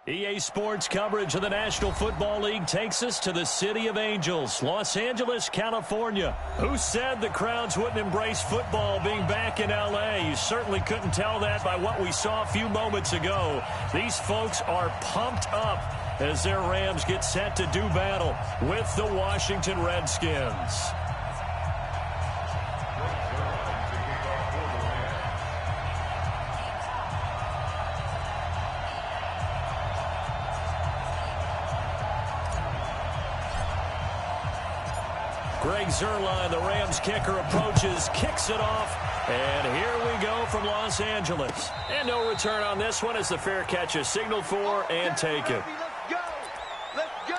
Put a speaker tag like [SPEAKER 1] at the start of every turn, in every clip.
[SPEAKER 1] EA Sports coverage of the National Football League takes us to the City of Angels, Los Angeles, California. Who said the crowds wouldn't embrace football being back in L.A.? You certainly couldn't tell that by what we saw a few moments ago. These folks are pumped up as their Rams get set to do battle with the Washington Redskins. Greg Zuerlein, the Rams kicker, approaches, kicks it off, and here we go from Los Angeles. And no return on this one as the fair catch is signaled for and taken.
[SPEAKER 2] Let's go! Let's go!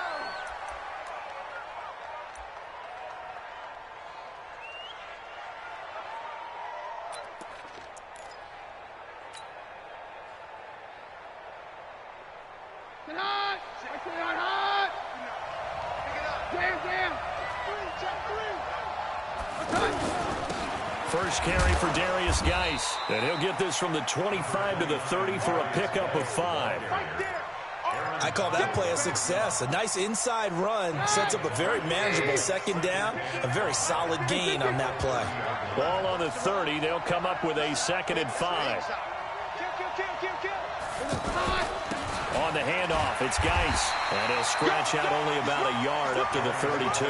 [SPEAKER 2] Get hot! Get hot! Pick it up! Jam, jam!
[SPEAKER 1] First carry for Darius Geis, and he'll get this from the 25 to the 30 for a pickup of 5.
[SPEAKER 3] I call that play a success. A nice inside run sets up a very manageable second down, a very solid gain on that play.
[SPEAKER 1] Ball on the 30. They'll come up with a 2nd and 5. On the handoff, it's Geis, and he'll scratch out only about a yard up to the 32.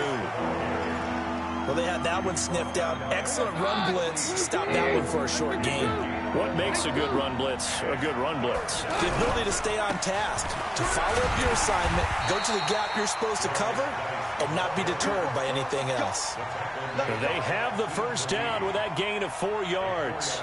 [SPEAKER 3] Well, they had that one sniffed out. Excellent run blitz. Stop that one for a short gain.
[SPEAKER 1] What makes a good run blitz a good run blitz?
[SPEAKER 3] The ability to stay on task, to follow up your assignment, go to the gap you're supposed to cover, and not be deterred by anything else.
[SPEAKER 1] They have the first down with that gain of 4 yards.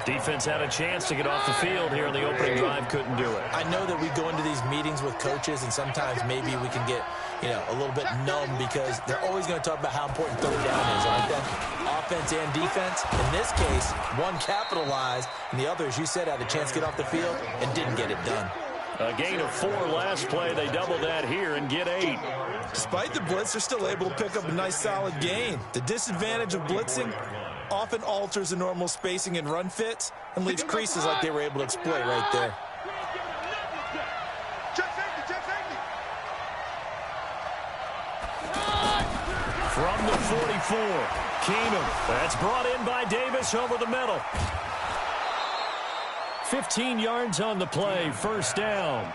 [SPEAKER 1] Defense had a chance to get off the field here in the opening drive, couldn't do it.
[SPEAKER 3] I know that we go into these meetings with coaches, and sometimes maybe we can get, a little bit numb because they're always going to talk about how important third down is, aren't they? Offense and defense. In this case, one capitalized, and the other, as you said, had a chance to get off the field and didn't get it done.
[SPEAKER 1] A gain of 4 last play. They double that here and get 8.
[SPEAKER 3] Despite the blitz, they're still able to pick up a nice solid gain. The disadvantage of blitzing often alters the normal spacing and run fits and leaves creases like they were able to exploit right there.
[SPEAKER 1] From the 44, Keenum. That's brought in by Davis over the middle. 15 yards on the play, first down.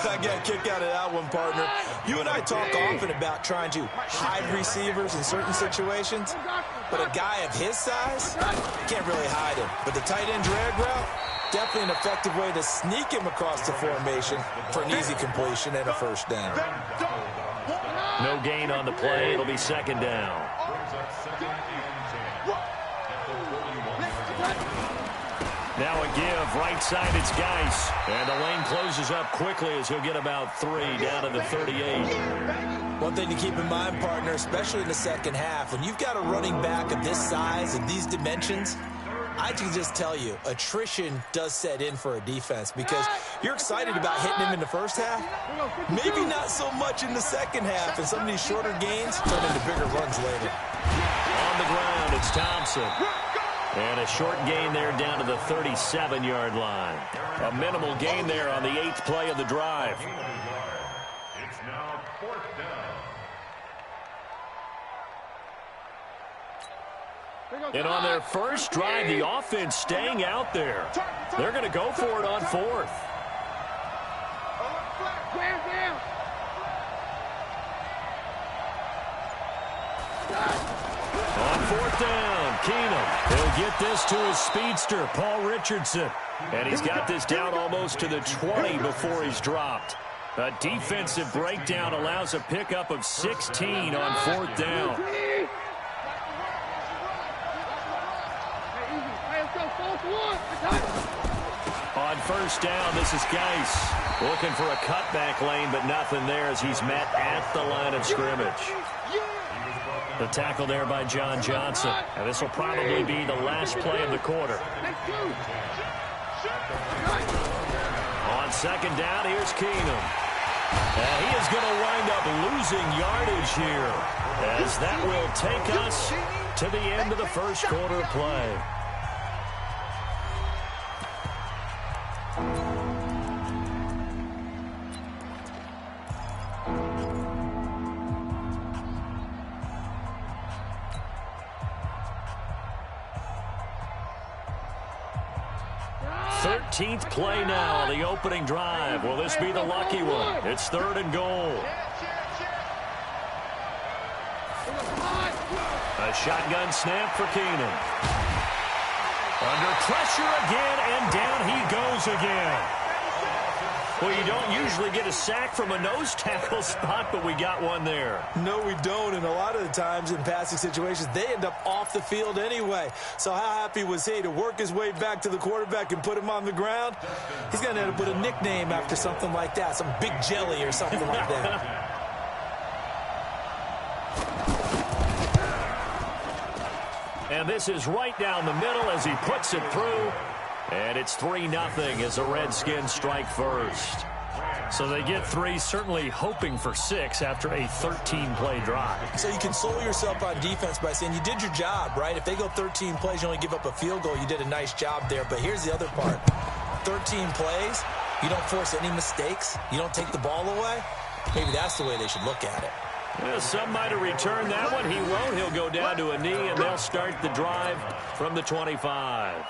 [SPEAKER 3] I got a kick out of that one, partner. You and I talk often about trying to hide receivers in certain situations, but a guy of his size can't really hide him. But the tight end drag route, definitely an effective way to sneak him across the formation for an easy completion and a first down.
[SPEAKER 1] No gain on the play. It'll be 2nd down. Now a give, right side, it's Geis. And the lane closes up quickly as he'll get about 3 down to the 38.
[SPEAKER 3] One thing to keep in mind, partner, especially in the second half, when you've got a running back of this size and these dimensions, I can just tell you, attrition does set in for a defense because you're excited about hitting him in the first half. Maybe not so much in the second half, and some of these shorter gains turn into bigger runs later.
[SPEAKER 1] On the ground, it's Thompson. And a short gain there down to the 37-yard line. A minimal gain there on the 8th play of the drive.
[SPEAKER 4] It's now 4th down.
[SPEAKER 1] And on their first drive, the offense staying out there. They're going to go for it on 4th. On 4th down, Keenum. He'll get this to his speedster, Paul Richardson. And he's got this down almost to the 20 before he's dropped. A defensive breakdown allows a pickup of 16 on 4th down. On first down, this is Geis. Looking for a cutback lane, but nothing there as he's met at the line of scrimmage. The tackle there by John Johnson. And this will probably be the last play of the quarter. On 2nd down, here's Keenum. And he is going to wind up losing yardage here, as that will take us to the end of the first quarter of play. 13th play now on the opening drive. Will this be the lucky one? It's 3rd and goal. A shotgun snap for Keenum. Under pressure again, and down he goes again. Well, you don't usually get a sack from a nose tackle spot, but we got one there.
[SPEAKER 3] No, we don't, and a lot of the times in passing situations, they end up off the field anyway. So how happy was he to work his way back to the quarterback and put him on the ground? He's going to have to put a nickname after something like that, some Big Jelly or something like that.
[SPEAKER 1] And this is right down the middle as he puts it through. And it's 3-0 as the Redskins strike first. So they get 3, certainly hoping for 6 after a 13-play drive.
[SPEAKER 3] So you console yourself on defense by saying you did your job, right? If they go 13 plays, you only give up a field goal, you did a nice job there. But here's the other part. 13 plays, you don't force any mistakes, you don't take the ball away. Maybe that's the way they should look at it.
[SPEAKER 1] Well, some might have returned that one. He won't. He'll go down to a knee, and they'll start the drive from the 25.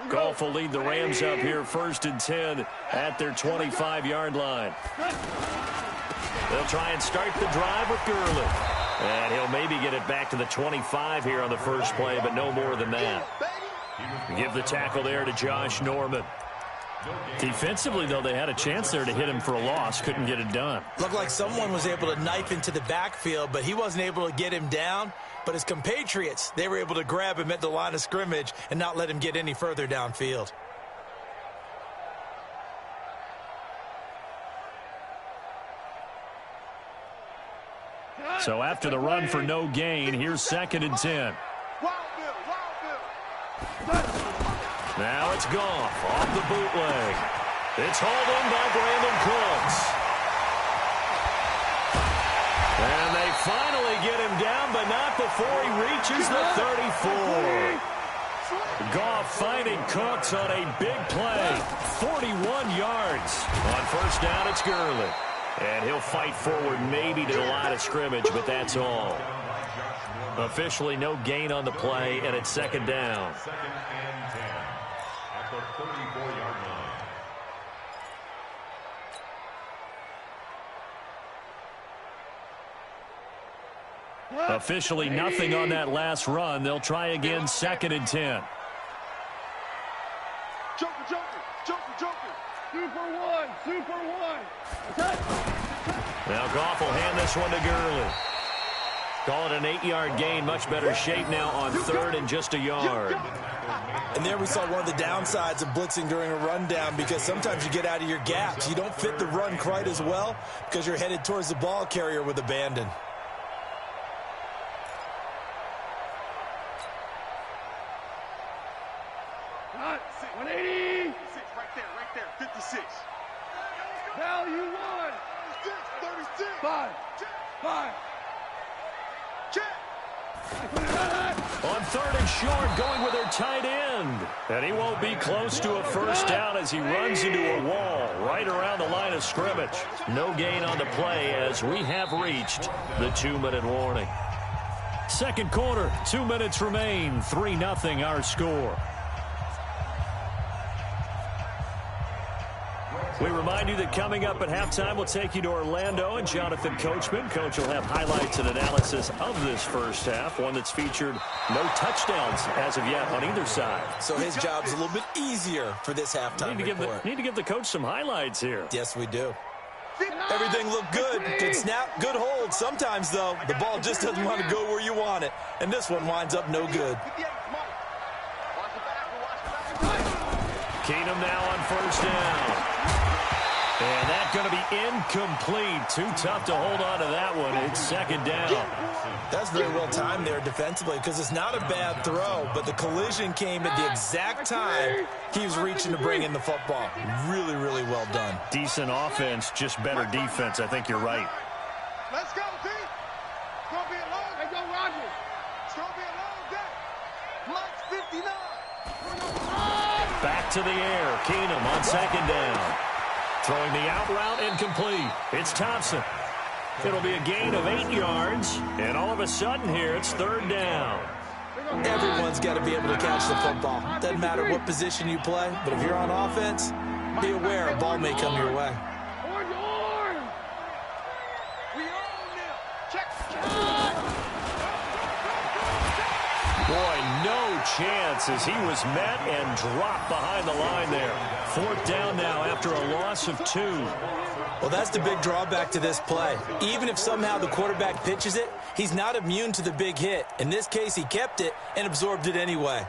[SPEAKER 1] Goff will lead the Rams up here 1st and 10 at their 25-yard line. They'll try and start the drive with Gurley. And he'll maybe get it back to the 25 here on the first play, but no more than that. Give the tackle there to Josh Norman. Defensively, though, they had a chance there to hit him for a loss. Couldn't get it done.
[SPEAKER 3] Looked like someone was able to knife into the backfield, but he wasn't able to get him down. But his compatriots, they were able to grab him at the line of scrimmage and not let him get any further downfield.
[SPEAKER 1] So after the run for no gain, here's 2nd and 10. Now it's Goff off the bootleg. It's hauled in by Brandon Cooks. And they finally get him down, but not before he reaches the 34. Goff finding Cooks on a big play. 41 yards. On 1st down, it's Gurley. And he'll fight forward maybe to the line of scrimmage, but that's all. Officially no gain on the play, and it's 2nd down.
[SPEAKER 4] 2nd and 10 at the 34-yard line.
[SPEAKER 1] Officially nothing on that last run. They'll try again 2nd and 10.
[SPEAKER 2] Joker. Super one.
[SPEAKER 1] Now Goff will hand this one to Gurley. Call it an 8-yard gain. Much better shape now on 3rd and just a yard.
[SPEAKER 3] And there we saw one of the downsides of blitzing during a rundown, because sometimes you get out of your gaps. You don't fit the run quite as well because you're headed towards the ball carrier with abandon.
[SPEAKER 2] Hot. 180.
[SPEAKER 5] Right there. 56.
[SPEAKER 2] Value 1.
[SPEAKER 5] 36.
[SPEAKER 2] 5.
[SPEAKER 1] On 3rd and short, going with their tight end. And he won't be close to a 1st down as he runs into a wall right around the line of scrimmage. No gain on the play as we have reached the 2-minute warning. 2nd quarter, 2 minutes remain. 3-0 our score. We remind you that coming up at halftime, we'll take you to Orlando and Jonathan Coachman. Coach will have highlights and analysis of this first half, one that's featured no touchdowns as of yet on either side.
[SPEAKER 3] So his job's a little bit easier for this halftime report.
[SPEAKER 1] Need to give the coach some highlights here.
[SPEAKER 3] Yes, we do. Everything looked good. Good snap, good hold. Sometimes, though, the ball just doesn't want to go where you want it. And this one winds up no good.
[SPEAKER 1] Keenum now on 1st down. And that's going to be incomplete. Too tough to hold on to that one. It's 2nd down.
[SPEAKER 3] That's very well timed there defensively, because it's not a bad throw, but the collision came at the exact time he was reaching to bring in the football. Really, really well done.
[SPEAKER 1] Decent offense, just better defense. I think you're right.
[SPEAKER 5] Let's go, D. It's going to be a long day. Go, Roger. It's going to be a long day. Plus 59.
[SPEAKER 1] Back to the air. Keenum on 2nd down. Throwing the out route incomplete. It's Thompson. It'll be a gain of 8 yards, and all of a sudden here, it's 3rd down.
[SPEAKER 3] Everyone's got to be able to catch the football. Doesn't matter what position you play, but if you're on offense, be aware a ball may come your way.
[SPEAKER 1] Boy, no chance as he was met and dropped behind the line there. 4th down now after a loss of 2.
[SPEAKER 3] Well, that's the big drawback to this play. Even if somehow the quarterback pitches it, he's not immune to the big hit. In this case, he kept it and absorbed it anyway.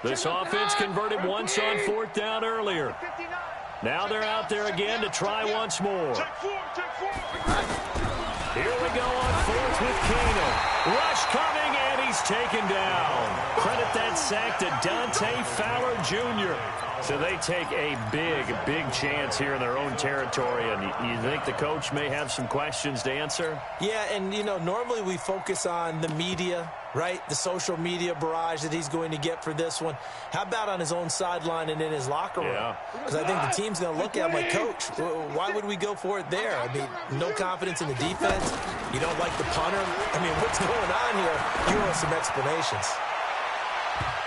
[SPEAKER 1] This offense converted once on 4th down earlier. Now they're out there again to try once more. Here we go on 4th with Kano. Rush coming, and he's taken down. Credit that sack to Dante Fowler Jr. So they take a big chance here in their own territory, and you think the coach may have some questions to answer?
[SPEAKER 3] Yeah, and, you know, normally we focus on the media, right? The social media barrage that he's going to get for this one. How about on his own sideline and in his locker room? Because I think the team's going to look at him like, Coach, why would we go for it there? I mean, no confidence in the defense. You don't like the punter. I mean, what's going on here? You want some explanations.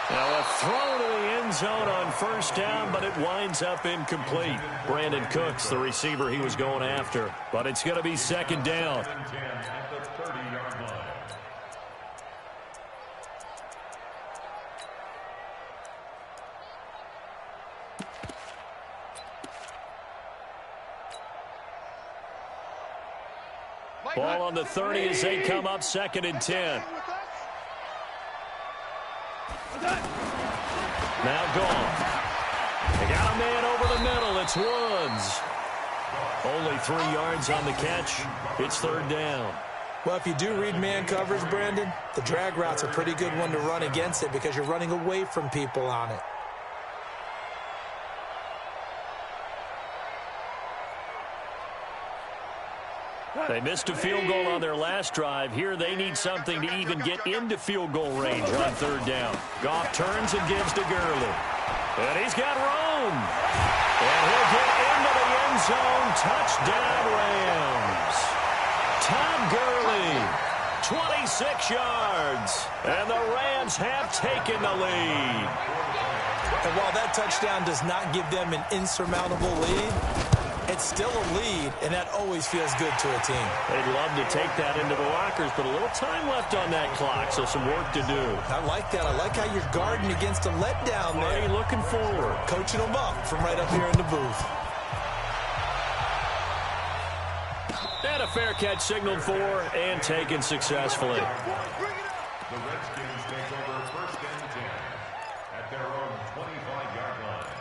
[SPEAKER 1] Now a throw to the end zone on 1st down, but it winds up incomplete. Brandon Cooks, the receiver he was going after. But it's going to be 2nd down. Ball on the 30 as they come up 2nd and 10. Now gone. They got a man over the middle. It's Woods. Only 3 yards on the catch. It's 3rd down.
[SPEAKER 3] Well, if you do read man coverage, Brandon, the drag route's a pretty good one to run against it because you're running away from people on it.
[SPEAKER 1] They missed a field goal on their last drive. Here they need something to even get into field goal range on 3rd down. Goff turns and gives to Gurley. And he's got room. And he'll get into the end zone. Touchdown, Rams. Todd Gurley, 26 yards. And the Rams have taken the lead.
[SPEAKER 3] And while that touchdown does not give them an insurmountable lead, it's still a lead, and that always feels good to a team.
[SPEAKER 1] They'd love to take that into the lockers, but a little time left on that clock, so some work to do.
[SPEAKER 3] I like that. I like how you're guarding against a letdown there.
[SPEAKER 1] Already looking forward.
[SPEAKER 3] Coaching them up from right up here in the booth.
[SPEAKER 1] And a fair catch signaled for and taken successfully.
[SPEAKER 4] The Redskins take over 1st and 10 at their own 25-yard line.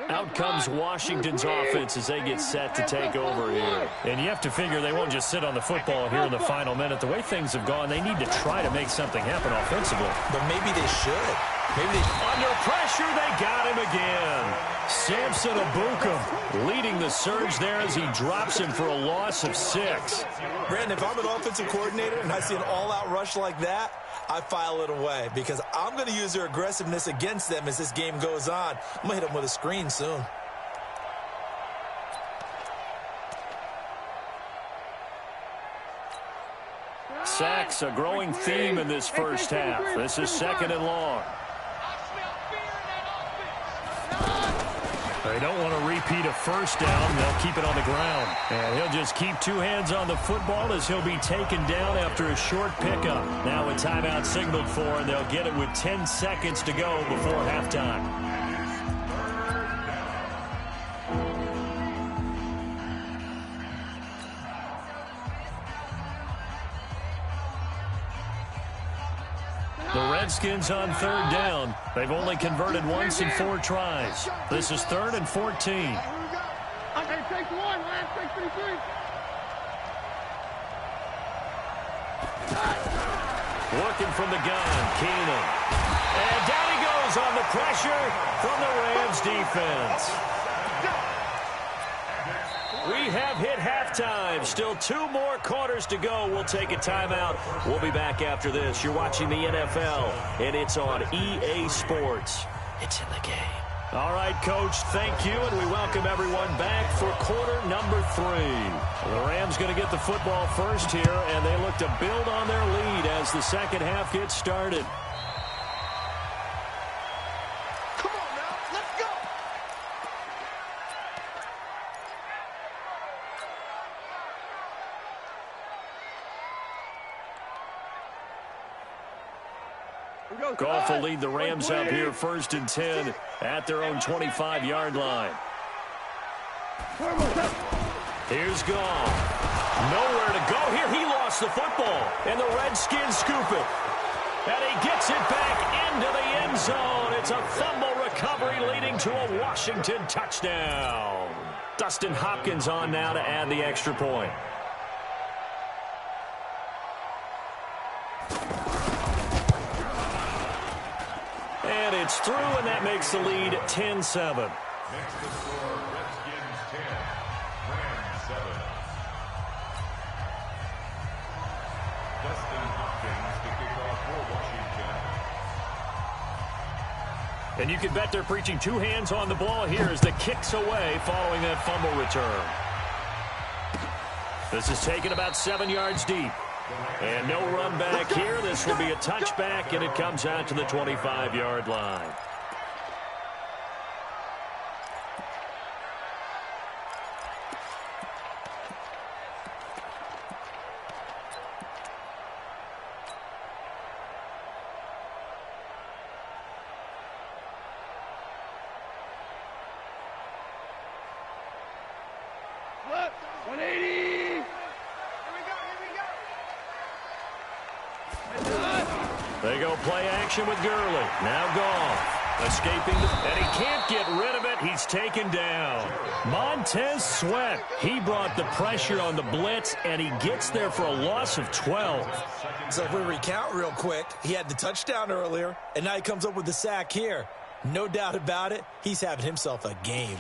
[SPEAKER 1] Out comes Washington's offense as they get set to take over here. And you have to figure they won't just sit on the football here in the final minute. The way things have gone, they need to try to make something happen offensively.
[SPEAKER 3] But maybe they should.
[SPEAKER 1] Under pressure, they got him again. Samson Abukum leading the surge there as he drops him for a loss of 6.
[SPEAKER 3] Brandon, if I'm an offensive coordinator and I see an all-out rush like that, I file it away because I'm going to use their aggressiveness against them as this game goes on. I'm going to hit them with a screen soon.
[SPEAKER 1] Sacks, a growing theme in this first half. This is 2nd and long. They don't want to repeat a 1st down. They'll keep it on the ground. And he'll just keep 2 hands on the football as he'll be taken down after a short pickup. Now a timeout signaled for, and they'll get it with 10 seconds to go before halftime. The Redskins on 3rd down. They've only converted once in 4 tries. This is 3rd and 14.
[SPEAKER 2] Okay, take 1, last take 33.
[SPEAKER 1] Looking from the gun, Keenan. And down he goes on the pressure from the Rams defense. We have hit halftime. Still 2 more quarters to go. We'll take a timeout. We'll be back after this. You're watching the NFL, and it's on EA Sports. It's in the game. All right, Coach, thank you, and we welcome everyone back for quarter number 3. The Rams going to get the football first here, and they look to build on their lead as the second half gets started.
[SPEAKER 5] Come on now, let's go.
[SPEAKER 1] Goff will lead the Rams up here 1st and 10 at their own 25-yard line. Here's Goff. Nowhere to go here. He lost the football, and the Redskins scoop it. And he gets it back into the end zone. It's a fumble recovery leading to a Washington touchdown. Dustin Hopkins on now to add the extra point. And it's through, and that makes the lead 10-7.
[SPEAKER 4] Next to score, Redskins 10, Rams 7. Dustin Hopkins to kick off for Washington.
[SPEAKER 1] And you can bet they're preaching 2 hands on the ball here as the kick's away following that fumble return. This is taken about 7 yards deep. And no run back here. This will be a touchback, and it comes out to the 25-yard line.
[SPEAKER 2] Look, 180.
[SPEAKER 1] They go play action with Gurley. Now Goff. Escaping, and he can't get rid of it. He's taken down. Montez Sweat. He brought the pressure on the blitz, and he gets there for a loss of 12.
[SPEAKER 3] So if we recount real quick, he had the touchdown earlier, and now he comes up with the sack here. No doubt about it, he's having himself a game.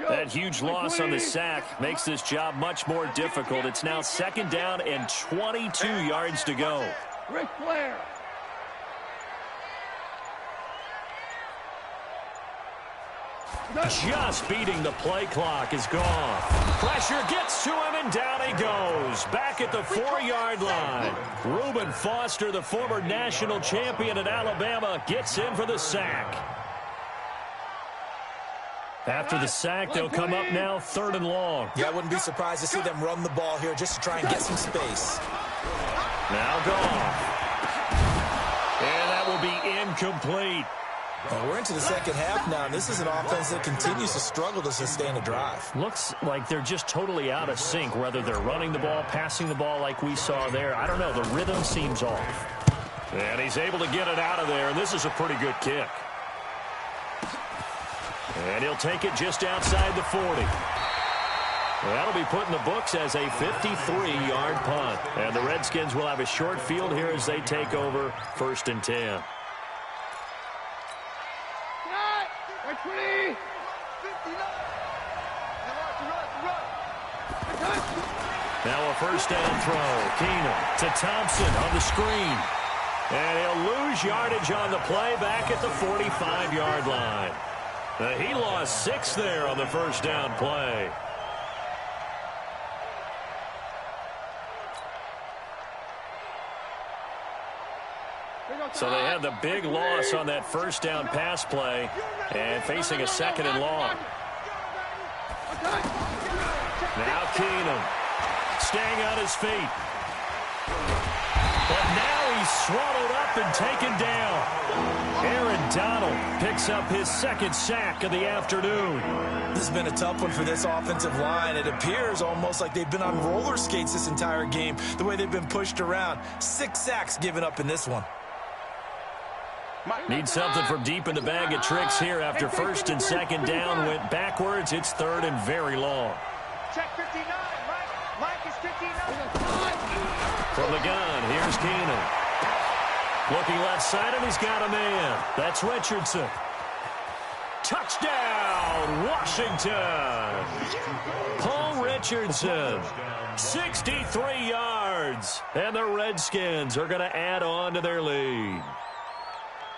[SPEAKER 1] That huge loss on the sack makes this job much more difficult. It's now 2nd down and 22 yards to go.
[SPEAKER 2] Ric Flair.
[SPEAKER 1] Just beating the play clock is gone. Pressure gets to him, and down he goes. Back at the 4-yard line. Reuben Foster, the former national champion at Alabama, gets in for the sack. After the sack, they'll come up now 3rd and long.
[SPEAKER 3] Yeah, I wouldn't be surprised to see them run the ball here just to try and get some space.
[SPEAKER 1] Now Goff. And that will be incomplete.
[SPEAKER 3] Well, we're into the second half now, and this is an offense that continues to struggle to sustain a drive.
[SPEAKER 1] Looks like they're just totally out of sync, whether they're running the ball, passing the ball like we saw there. I don't know. The rhythm seems off. And he's able to get it out of there, and this is a pretty good kick. And he'll take it just outside the 40. That'll be put in the books as a 53-yard punt. And the Redskins will have a short field here as they take over 1st and 10. Now a 1st down throw. Keenum to Thompson on the screen. And he'll lose yardage on the play back at the 45-yard line. He lost 6 there on the 1st down play. So they had the big loss on that 1st down pass play and facing a 2nd and long. Now Keenum staying on his feet. But now he's swallowed up and taken down. Aaron Donald picks up his 2nd sack of the afternoon.
[SPEAKER 3] This has been a tough one for this offensive line. It appears almost like they've been on roller skates this entire game, the way they've been pushed around. 6 sacks given up in this one.
[SPEAKER 1] Need something from deep in the bag of tricks here after first and second down went backwards. It's third and very long.
[SPEAKER 5] Check 59. Mike is 59.
[SPEAKER 1] From the gun, here's Keenan. Looking left side, and he's got a man. That's Richardson. Touchdown, Washington. Paul Richardson, 63 yards. And the Redskins are going to add on to their lead.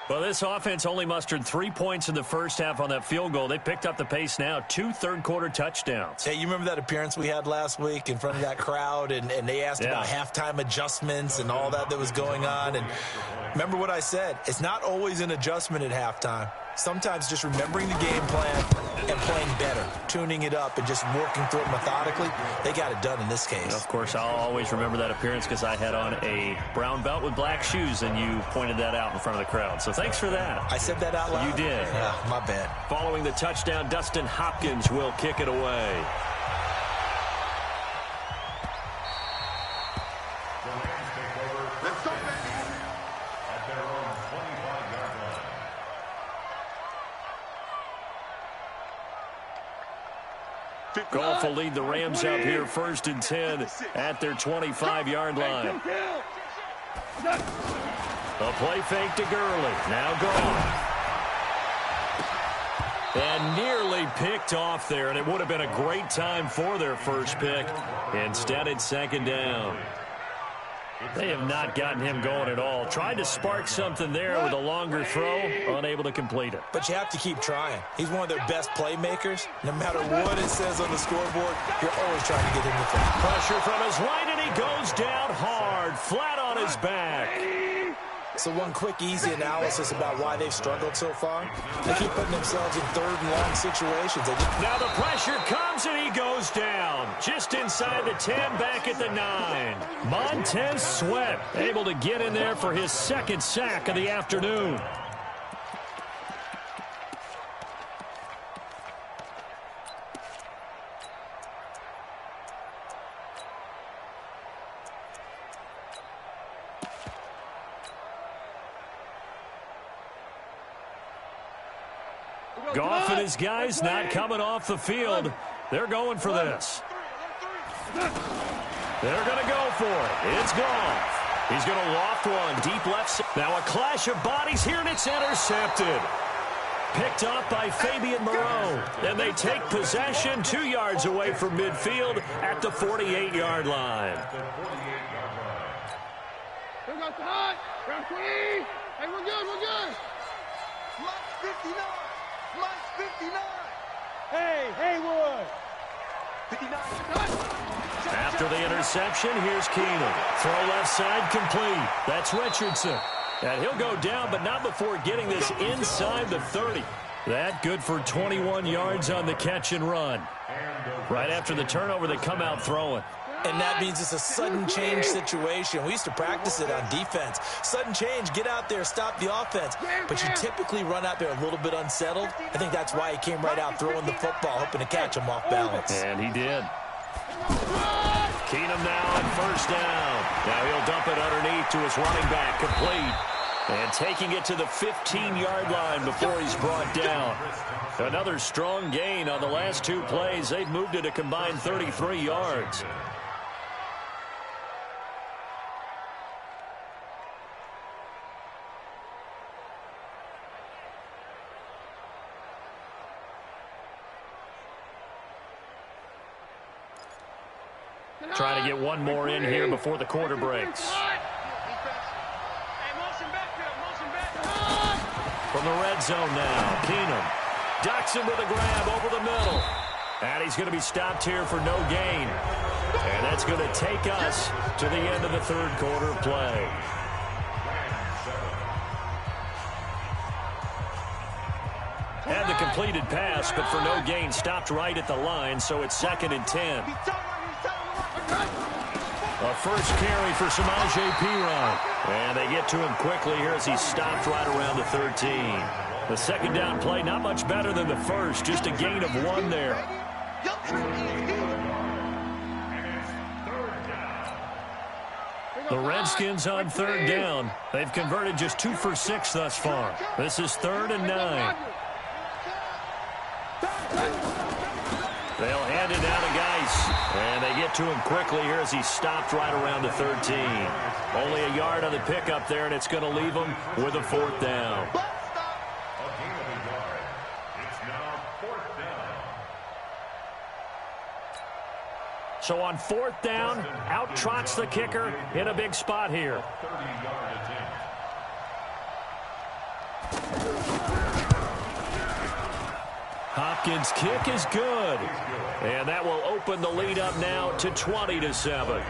[SPEAKER 1] Well, this offense only mustered 3 points in the first half on that field goal. They picked up the pace now, 2 third-quarter touchdowns.
[SPEAKER 3] Hey, you remember that appearance we had last week in front of that crowd, and they asked about halftime adjustments and all that was going on. And remember what I said, it's not always an adjustment at halftime. Sometimes just remembering the game plan and playing better, tuning it up and just working through it methodically. They got it done in this case.
[SPEAKER 1] Of course, I'll always remember that appearance because I had on a brown belt with black shoes, and you pointed that out in front of the crowd. So thanks for that.
[SPEAKER 3] I said that out loud?
[SPEAKER 1] You did.
[SPEAKER 3] Yeah, my bad.
[SPEAKER 1] Following the touchdown, Dustin Hopkins will kick it away. Goff will lead the Rams up here first and 10 at their 25-yard line. A play fake to Gurley. Now Goff. And nearly picked off there, and it would have been a great time for their first pick. Instead, it's second down. They have not gotten him going at all. Tried to spark something there with a longer throw, unable to complete it.
[SPEAKER 3] But you have to keep trying. He's one of their best playmakers. No matter what it says on the scoreboard, you're always trying to get him the thing.
[SPEAKER 1] Pressure from his right, and he goes down hard, flat on his back.
[SPEAKER 3] So one quick, easy analysis about why they've struggled so far. They keep putting themselves in third and long situations.
[SPEAKER 1] Now the pressure comes, and he goes down. Just inside the 10, back at the 9. Montez Sweat able to get in there for his second sack of the afternoon. Goff and his guys not coming off the field. They're going for this. They're going to go for it. It's Goff. He's going to loft one deep left side. Now a clash of bodies here, and it's intercepted. Picked up by Fabian Moreau. And they take possession 2 yards away from midfield at the 48-yard line.
[SPEAKER 2] Here goes the hot. Round 20. Hey, we're good, we're good.
[SPEAKER 5] Mike 59. Mike 59.
[SPEAKER 2] Hey, Haywood.
[SPEAKER 5] 59.
[SPEAKER 1] After the interception, here's Keenan. Throw left side complete. That's Richardson. And he'll go down, but not before getting this inside the 30. That good for 21 yards on the catch and run. Right after the turnover, they come out throwing.
[SPEAKER 3] And that means it's a sudden change situation. We used to practice it on defense. Sudden change, get out there, stop the offense. But you typically run out there a little bit unsettled. I think that's why he came right out throwing the football, hoping to catch him off balance.
[SPEAKER 1] And he did. Keenum now on first down. Now he'll dump it underneath to his running back, complete. And taking it to the 15-yard line before he's brought down. Another strong gain on the last 2 plays. They've moved it a combined 33 yards. Trying to get one more in here before the quarter breaks. From the red zone now, Keenum ducks him with a grab over the middle. And he's going to be stopped here for no gain. And that's going to take us to the end of the third quarter play. Had the completed pass, but for no gain, stopped right at the line, so it's 2nd and 10. A first carry for Samaje Perine. And they get to him quickly here as he's stopped right around the 13. The second down play, not much better than the first, just a gain of 1 there.
[SPEAKER 2] Here
[SPEAKER 1] The Redskins on third down. They've converted just 2 for 6 thus far. This is 3rd and 9. They'll hand it down to Geis. And they get to him quickly here as he stopped right around the 13. Only a yard on the pickup there, and it's going to leave him with a 4th down. So on 4th down, out trots the kicker in a big spot here. Hopkins' kick is good. And that will open the lead up now to 20-7.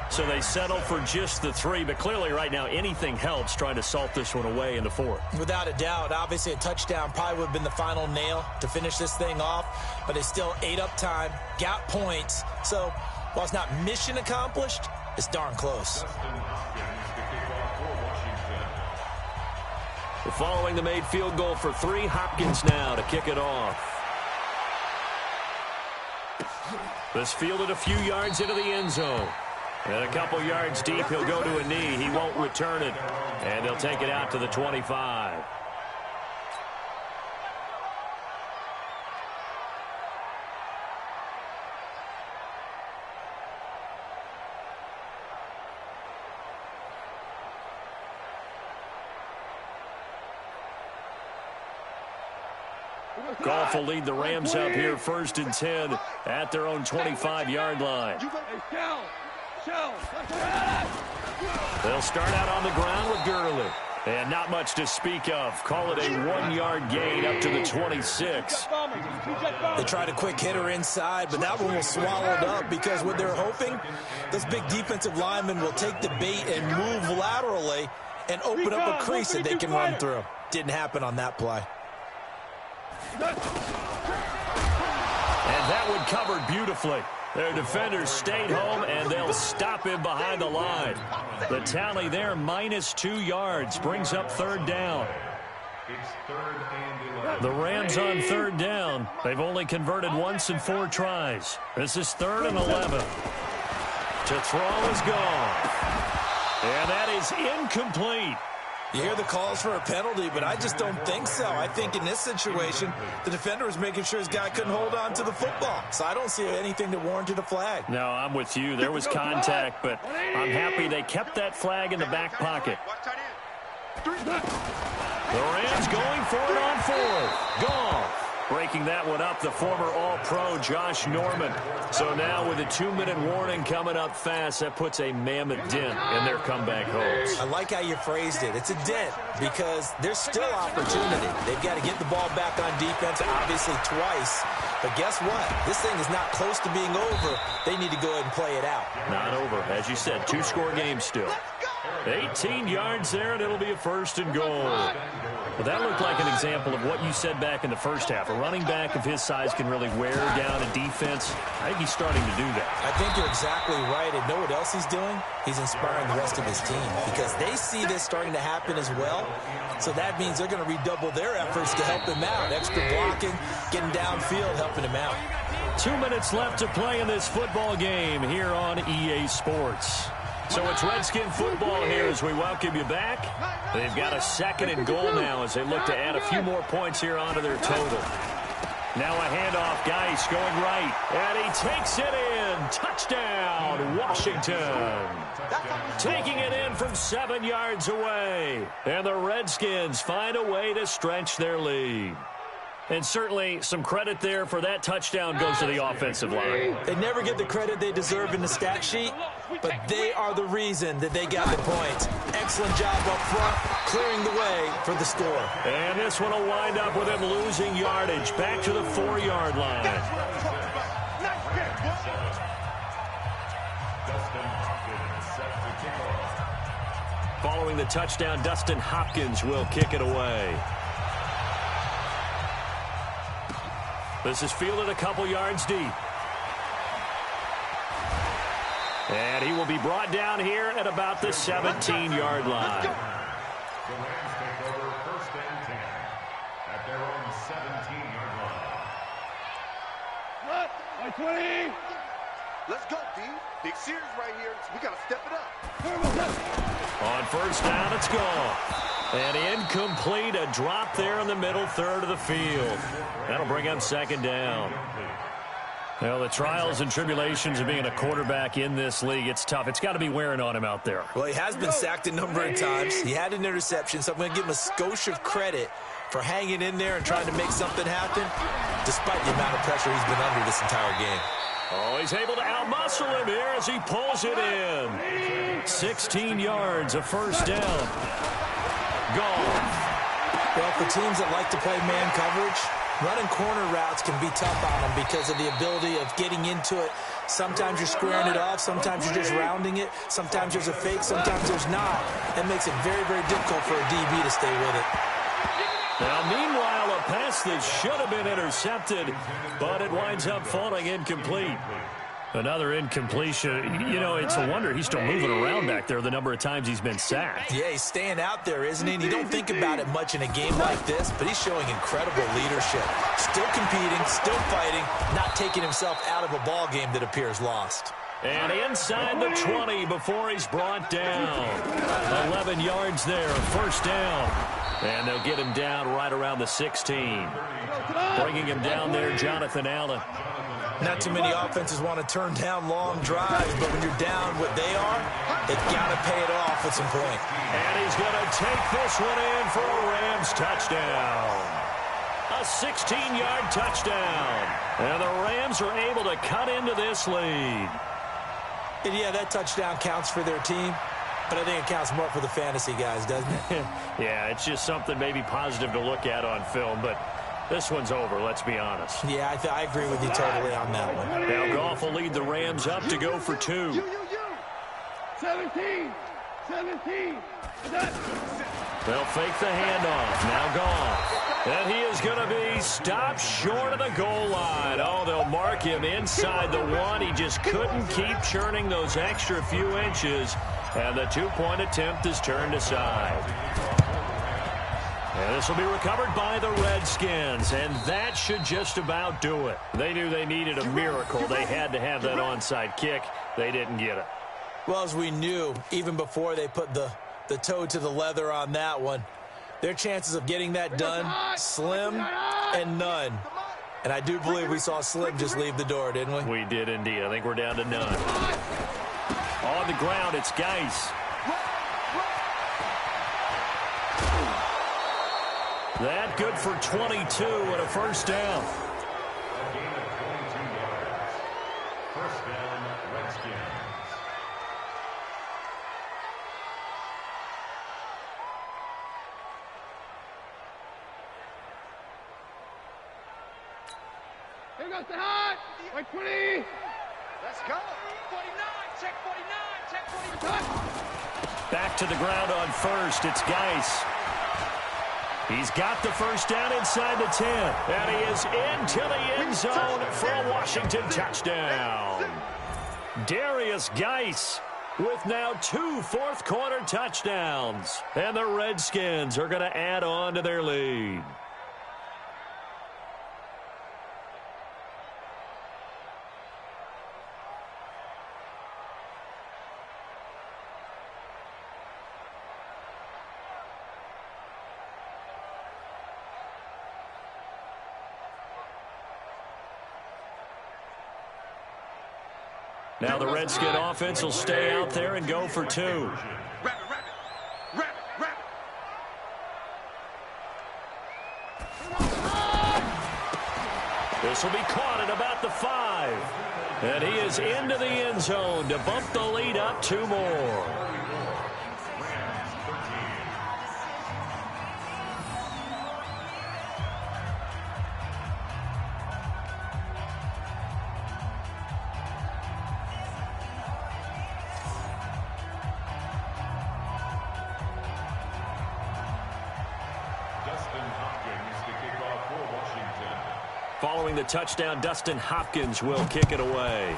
[SPEAKER 1] So they settle for just the 3, but clearly right now anything helps trying to salt this one away in the 4th.
[SPEAKER 3] Without a doubt, obviously a touchdown probably would have been the final nail to finish this thing off, but it's still ate up time, got points. So while it's not mission accomplished, it's darn close.
[SPEAKER 1] Following the made field goal for 3, Hopkins now to kick it off. This fielded a few yards into the end zone. And a couple yards deep, he'll go to a knee. He won't return it. And they'll take it out to the 25. Goff will lead the Rams up here 1st and 10 at their own 25-yard line. They'll start out on the ground with Gurley. And not much to speak of. Call it a 1-yard gain up to the 26.
[SPEAKER 3] They tried a quick hitter inside, but that one was swallowed up because what they're hoping, those big defensive linemen will take the bait and move laterally and open up a crease that they can run through. Didn't happen on that play.
[SPEAKER 1] And that one covered beautifully. Their defenders stayed home, and they'll stop him behind the line. The tally there, -2 yards, brings up 3rd down. The Rams on 3rd down. They've only converted once in 4 tries. This is 3rd and 11. To throw is gone. And that is incomplete.
[SPEAKER 3] You hear the calls for a penalty, but I just don't think so. I think in this situation, the defender was making sure his guy couldn't hold on to the football. So I don't see anything that warranted a flag.
[SPEAKER 1] No, I'm with you. There was contact, but I'm happy they kept that flag in the back pocket. The Rams going for it on 4th. Goff breaking that one up, the former All-Pro Josh Norman. So now with a 2-minute warning coming up fast, that puts a mammoth dent in their comeback hopes.
[SPEAKER 3] I like how you phrased it. It's a dent because there's still opportunity. They've got to get the ball back on defense, obviously twice. But guess what? This thing is not close to being over. They need to go ahead and play it out.
[SPEAKER 1] Not over. As you said, 2-score game still. 18 yards there, and it'll be a 1st and goal. Well, that looked like an example of what you said back in the first half. A running back of his size can really wear down a defense. I think he's starting to do that.
[SPEAKER 3] I think you're exactly right. And know what else he's doing? He's inspiring the rest of his team because they see this starting to happen as well. So that means they're going to redouble their efforts to help him out. Extra blocking, getting downfield, helping him out.
[SPEAKER 1] 2 minutes left to play in this football game here on EA Sports. So it's Redskin football here as we welcome you back. They've got a 2nd and goal now as they look to add a few more points here onto their total. Now a handoff, Geis going right, and he takes it in. Touchdown, Washington. Taking it in from 7 yards away. And the Redskins find a way to stretch their lead. And certainly some credit there for that touchdown goes to the offensive line.
[SPEAKER 3] They never get the credit they deserve in the stat sheet, but they are the reason that they got the points. Excellent job up front, clearing the way for the score.
[SPEAKER 1] And this one will wind up with them losing yardage back to the 4-yard line. Following the touchdown, Dustin Hopkins will kick it away. This is fielded a couple yards deep. And he will be brought down here at about the 17-yard line.
[SPEAKER 4] The Rams take over 1st and 10 at their own 17-yard line.
[SPEAKER 2] 20.
[SPEAKER 5] Let's go, D. Big series right here. We got to step it up.
[SPEAKER 1] On first down, it's gone. And incomplete, a drop there in the middle third of the field. That'll bring up second down. Well, the trials and tribulations of being a quarterback in this league, it's tough. It's got to be wearing on him out there.
[SPEAKER 3] Well, he has been sacked a number of times. He had an interception, so I'm going to give him a skosh of credit for hanging in there and trying to make something happen, despite the amount of pressure he's been under this entire game.
[SPEAKER 1] Oh, he's able to outmuscle him here as he pulls it in. 16 yards, a first down. Gone.
[SPEAKER 3] Well, for teams that like to play man coverage, running corner routes can be tough on them because of the ability of getting into it. Sometimes you're squaring it off. Sometimes you're just rounding it. Sometimes there's a fake. Sometimes there's not. That makes it very, very difficult for a DB to stay with it.
[SPEAKER 1] Now, meanwhile, a pass that should have been intercepted, but it winds up falling incomplete. Another incompletion. You know, it's a wonder he's still moving around back there the number of times he's been sacked.
[SPEAKER 3] Yeah, he's staying out there, isn't he? And you don't think about it much in a game like this, but he's showing incredible leadership. Still competing, still fighting, not taking himself out of a ball game that appears lost.
[SPEAKER 1] And inside the 20 before he's brought down. 11 yards there, first down. And they'll get him down right around the 16. Bringing him down there, Jonathan Allen.
[SPEAKER 3] Not too many offenses want to turn down long drives, but when you're down what they are, they've got to pay it off at some point.
[SPEAKER 1] And he's going to take this one in for a Rams touchdown. A 16-yard touchdown. And the Rams are able to cut into this lead.
[SPEAKER 3] And yeah, that touchdown counts for their team, but I think it counts more for the fantasy guys, doesn't it?
[SPEAKER 1] Yeah, it's just something maybe positive to look at on film, but this one's over, let's be honest.
[SPEAKER 3] Yeah, I agree with you totally on that one.
[SPEAKER 1] Now Goff will lead the Rams up to go for 2.
[SPEAKER 2] 17.
[SPEAKER 1] They'll fake the handoff. Now Goff. And he is going to be stopped short of the goal line. Oh, they'll mark him inside the 1. He just couldn't keep churning those extra few inches. And the 2-point attempt is turned aside. And this will be recovered by the Redskins, and that should just about do it. They knew they needed a miracle. They had to have that onside kick. They didn't get it.
[SPEAKER 3] Well, as we knew, even before they put the toe to the leather on that one, their chances of getting that done, slim and none. And I do believe we saw Slim just leave the door, didn't we?
[SPEAKER 1] We did indeed. I think we're down to none. On the ground, it's Geis. That good for 22 and a first down.
[SPEAKER 4] A gain of 22 yards. First down, Redskins.
[SPEAKER 2] Here goes the hot. Like 20.
[SPEAKER 5] Let's go. 49. Check 49. Check 49.
[SPEAKER 1] Back to the ground on first. It's Geis. He's got the first down inside the 10. And he is into the end zone for a Washington touchdown. Darius Geis with now 2 fourth-quarter touchdowns. And the Redskins are going to add on to their lead. Now the Redskin offense will stay out there and go for 2. This will be caught at about the 5. And he is into the end zone to bump the lead up 2 more. Following the touchdown, Dustin Hopkins will kick it away.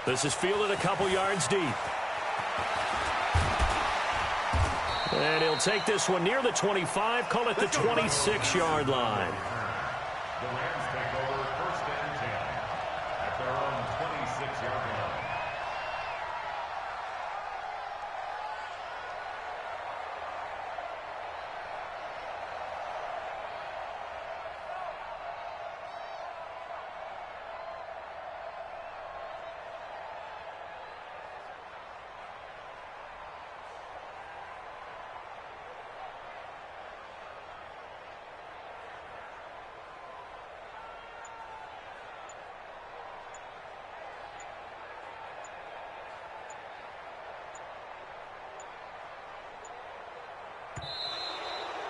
[SPEAKER 1] This is fielded a couple yards deep. And he'll take this one near the 25, call it the 26-yard line.
[SPEAKER 4] The Rams take over first and 10 at their own 26-yard line.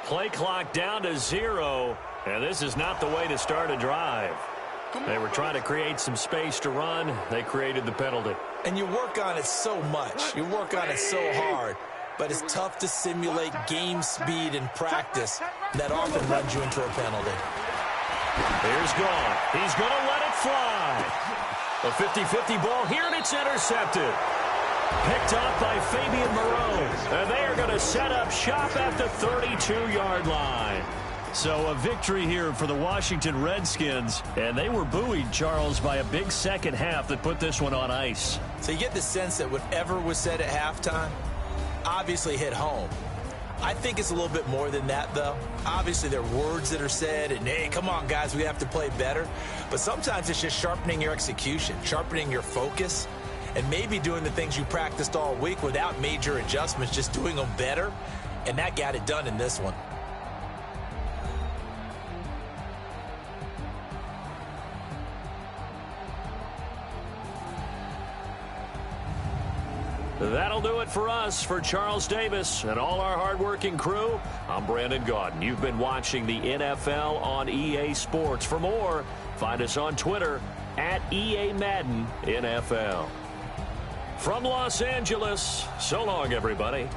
[SPEAKER 1] Play clock down to 0, and this is not the way to start a drive. They were trying to create some space to run. They created the penalty.
[SPEAKER 3] And you work on it so much. You work on it so hard. But it's tough to simulate game speed in practice. That often runs you into a penalty.
[SPEAKER 1] Here's gone. He's going to let it fly. A 50-50 ball here, and it's intercepted. Picked up by Fabian Moreau. And they are going to set up shop at the 32-yard line. So a victory here for the Washington Redskins. And they were buoyed, Charles, by a big second half that put this one on ice.
[SPEAKER 3] So you get the sense that whatever was said at halftime obviously hit home. I think it's a little bit more than that, though. Obviously, there are words that are said, and, hey, come on, guys, we have to play better. But sometimes it's just sharpening your execution, sharpening your focus, and maybe doing the things you practiced all week without major adjustments, just doing them better. And that got it done in this one.
[SPEAKER 1] That'll do it for us. For Charles Davis and all our hardworking crew, I'm Brandon Gaudin. You've been watching the NFL on EA Sports. For more, find us on Twitter at EA Madden NFL. From Los Angeles, so long, everybody.